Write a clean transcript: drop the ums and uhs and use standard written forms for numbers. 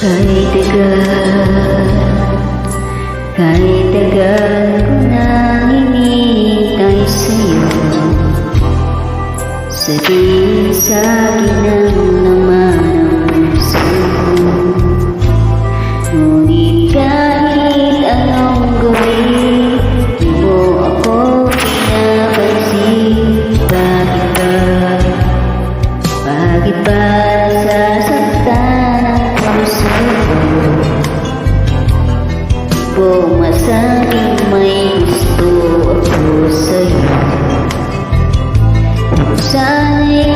Kahit tagal ko nang hinihintay sa'yo, sabihin sa'kin ang laman ng puso ko. Ngunit kahit anong gawin, di mo ako pinapansin. Bakit ba nasasaktan ang puso ko? Kung masabing may gusto ako sa'yo, sana'y